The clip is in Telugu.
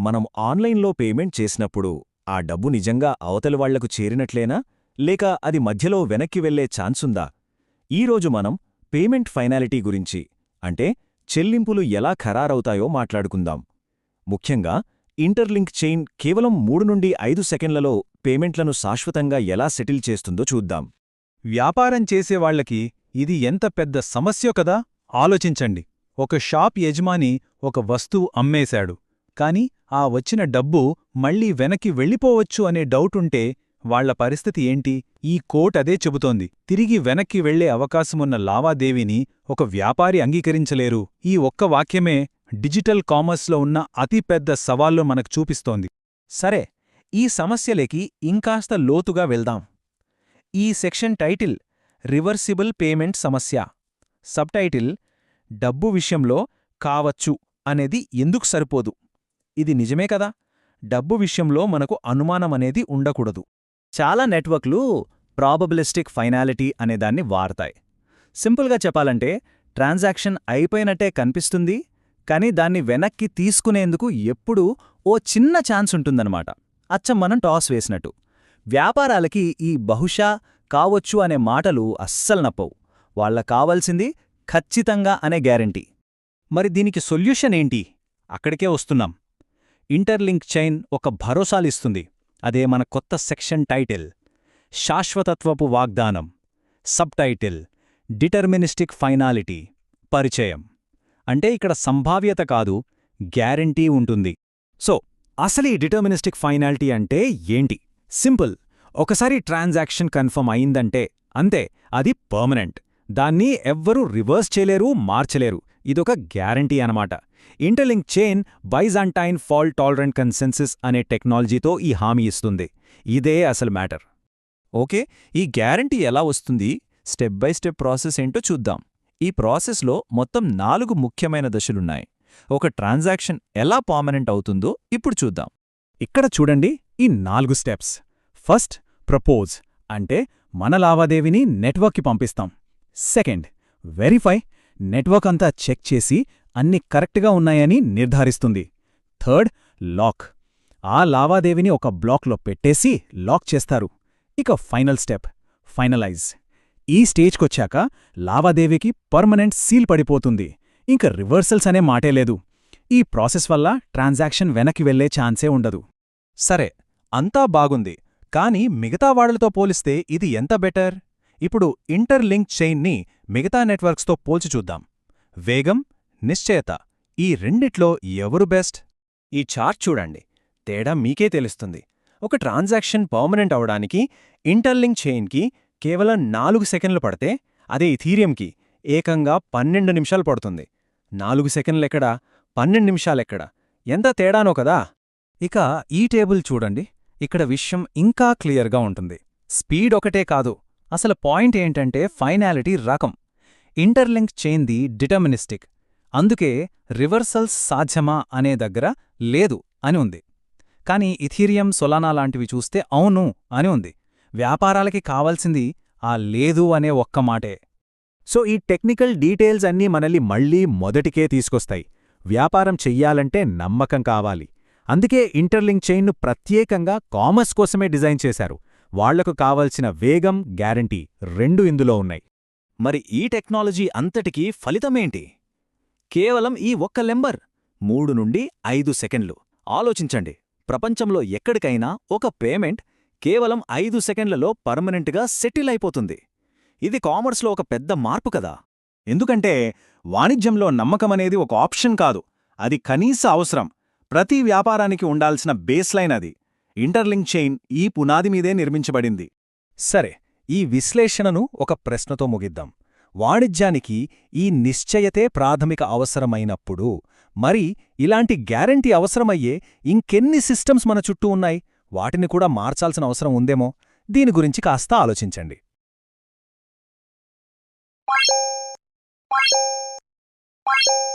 మనం ఆన్లైన్లో పేమెంట్ చేసినప్పుడు ఆ డబ్బు నిజంగా అవతలి వాళ్లకు చేరినట్లేనా లేక అది మధ్యలో వెనక్కి వెళ్లే ఛాన్సుందా? ఈరోజు మనం పేమెంట్ ఫైనాలిటీ గురించి అంటే చెల్లింపులు ఎలా ఖరారవుతాయో మాట్లాడుకుందాం. ముఖ్యంగా ఇంటర్లింక్ చైన్ కేవలం 3 నుండి 5 సెకండ్లలో పేమెంట్లను శాశ్వతంగా ఎలా సెటిల్ చేస్తుందో చూద్దాం. వ్యాపారం చేసేవాళ్లకి ఇది ఎంత పెద్ద సమస్యో కదా. ఆలోచించండి, ఒక షాప్ యజమాని ఒక వస్తువు అమ్మేశాడు, కాని ఆ వచ్చిన డబ్బు మళ్లీ వెనక్కి వెళ్ళిపోవచ్చు అనే డౌటుంటే వాళ్ల పరిస్థితి ఏంటి? ఈ కోట్ అదే చెబుతోంది. తిరిగి వెనక్కి వెళ్లే అవకాశమున్న లావాదేవీని ఒక వ్యాపారి అంగీకరించలేరు. ఈ ఒక్క వాక్యమే డిజిటల్ కామర్స్లో ఉన్న అతిపెద్ద సవాళ్లు మనకు చూపిస్తోంది. సరే, ఈ సమస్యలేకి ఇంకాస్త లోతుగా వెళ్దాం. ఈ సెక్షన్ టైటిల్ రివర్సిబుల్ పేమెంట్ సమస్య, సబ్టైటిల్ డబ్బు విషయంలో కావచ్చు అనేది ఎందుకు సరిపోదు. ఇది నిజమే కదా. డబ్బు విషయంలో మనకు అనుమానమనేది ఉండకూడదు. చాలా నెట్వర్క్లు ప్రాబబిలిస్టిక్ ఫైనాలిటీ అనేదాన్ని వాడతాయి. సింపుల్గా చెప్పాలంటే ట్రాన్సాక్షన్ అయిపోయినట్టే కనిపిస్తుంది, కానీ దాన్ని వెనక్కి తీసుకునేందుకు ఎప్పుడూ ఓ చిన్న ఛాన్స్ ఉంటుందన్నమాట. అచ్చం మనం టాస్ వేసినట్టు. వ్యాపారాలకి ఈ బహుశా కావచ్చు అనే మాటలు అస్సలు నప్పవు. వాళ్ళకు కావాల్సింది ఖచ్చితంగా అనే గ్యారంటీ. మరి దీనికి సొల్యూషన్ ఏంటి? అక్కడికే వస్తున్నాం. ఇంటర్లింక్ చైన్ ఒక భరోసాలిస్తుంది. అదే మన కొత్త సెక్షన్ టైటిల్, శాశ్వతత్వపు వాగ్దానం. సబ్టైటిల్ డిటర్మినిస్టిక్ ఫైనాలిటీ, పరిచయం. అంటే ఇక్కడ సంభావ్యత కాదు, గ్యారంటీ ఉంటుంది. సో అసలు ఈ డిటర్మినిస్టిక్ ఫైనాలిటీ అంటే ఏంటి? సింపుల్, ఒకసారి ట్రాన్సాక్షన్ కన్ఫర్మ్ అయిందంటే అంతే, అది పర్మనెంట్. దాన్ని ఎవ్వరూ రివర్స్ చేయలేరు, మార్చలేరు. ఇదొక గ్యారంటీ అనమాట. Interlink chain Byzantine fault tolerant consensus అనే టెక్నాలజీతో ఈ హామీ ఇస్తుంది. ఇదే అసలు మ్యాటర్. ఓకే, ఈ గ్యారంటీ ఎలా వస్తుంది? స్టెప్ బై స్టెప్ ప్రాసెస్ ఏంటో చూద్దాం. ఈ ప్రాసెస్లో మొత్తం 4 ముఖ్యమైన దశలున్నాయి. ఒక ట్రాన్సాక్షన్ ఎలా పర్మనెంట్ అవుతుందో ఇప్పుడు చూద్దాం. ఇక్కడ చూడండి ఈ 4 స్టెప్స్. ఫస్ట్, ప్రపోజ్ అంటే మన లావాదేవీని నెట్వర్క్కి పంపిస్తాం. సెకండ్, వెరిఫై నెట్వర్క్ అంతా చెక్ చేసి అన్ని కరెక్ట్గా ఉన్నాయని నిర్ధారిస్తుంది. థర్డ్, లాక్ ఆ లావాదేవీని ఒక బ్లాక్లో పెట్టేసి లాక్ చేస్తారు. ఇక ఫైనల్ స్టెప్, ఫైనలైజ్. ఈ స్టేజ్కొచ్చాక లావాదేవీకి పర్మనెంట్ సీల్ పడిపోతుంది. ఇంక రివర్సల్స్ అనే మాటే లేదు. ఈ ప్రాసెస్ వల్ల ట్రాన్సాక్షన్ వెనక్కి వెళ్లే ఛాన్సే ఉండదు. సరే, అంతా బాగుంది, కానీ మిగతా వాళ్లతో పోలిస్తే ఇది ఎంత బెటర్? ఇప్పుడు ఇంటర్లింక్ చైన్ని మిగతా నెట్వర్క్స్తో పోల్చి చూద్దాం. వేగం, నిశ్చయత, ఈ రెండిట్లో ఎవరు బెస్ట్? ఈ చార్ట్ చూడండి, తేడా మీకే తెలుస్తుంది. ఒక ట్రాన్సాక్షన్ పర్మనెంట్ అవడానికి ఇంటర్లింక్ చైన్కి కేవలం 4 సెకండ్లు పడితే, అదే ఇథీరియంకి ఏకంగా 12 నిమిషాలు పడుతుంది. 4 సెకండ్లెక్కడా, 12 నిమిషాలెక్కడా? ఎంత తేడానో కదా. ఇక ఈ టేబుల్ చూడండి, ఇక్కడ విషయం ఇంకా క్లియర్గా ఉంటుంది. స్పీడ్ ఒకటే కాదు, అసలు పాయింట్ ఏంటంటే ఫైనాలిటీ రకం. ఇంటర్లింక్ చైన్ది డిటర్మినిస్టిక్, అందుకే రివర్సల్స్ సాధ్యమా అనే దగ్గర లేదు అని ఉంది. కాని ఇథీరియం, సొలానా లాంటివి చూస్తే అవును అని ఉంది. వ్యాపారాలకి కావాల్సింది ఆ లేదు అనే ఒక్క మాటే. సో ఈ టెక్నికల్ డీటెయిల్స్ అన్నీ మనల్ని మళ్లీ మొదటికే తీసుకొస్తాయి. వ్యాపారం చెయ్యాలంటే నమ్మకం కావాలి. అందుకే ఇంటర్లింక్ చైన్ను ప్రత్యేకంగా కామర్స్ కోసమే డిజైన్ చేశారు. వాళ్లకు కావలసిన వేగం, గ్యారంటీ రెండూ ఇందులో ఉన్నాయి. మరి ఈ టెక్నాలజీ అంతటికీ ఫలితమేంటి? కేవలం ఈ ఒక్క నెంబర్, 3 నుండి 5 సెకండ్లు. ఆలోచించండి, ప్రపంచంలో ఎక్కడికైనా ఒక పేమెంట్ కేవలం 5 సెకండ్లలో పర్మనెంట్గా సెటిల్ అయిపోతుంది. ఇది కామర్స్లో ఒక పెద్ద మార్పు కదా. ఎందుకంటే వాణిజ్యంలో నమ్మకమనేది ఒక ఆప్షన్ కాదు, అది కనీస అవసరం. ప్రతి వ్యాపారానికి ఉండాల్సిన బేస్లైన్ అది. ఇంటర్లింక్ చైన్ ఈ పునాది మీదే నిర్మించబడింది. సరే, ఈ విశ్లేషణను ఒక ప్రశ్నతో ముగిద్దాం. వాణిజ్యానికి ఈ నిశ్చయతే ప్రాథమిక అవసరమైనప్పుడు మరి ఇలాంటి గ్యారంటీ అవసరమయ్యే ఇంకెన్ని సిస్టమ్స్ మన చుట్టూ ఉన్నాయి? వాటిని కూడా మార్చాల్సిన అవసరం ఉందేమో? దీని గురించి కాస్త ఆలోచించండి. What?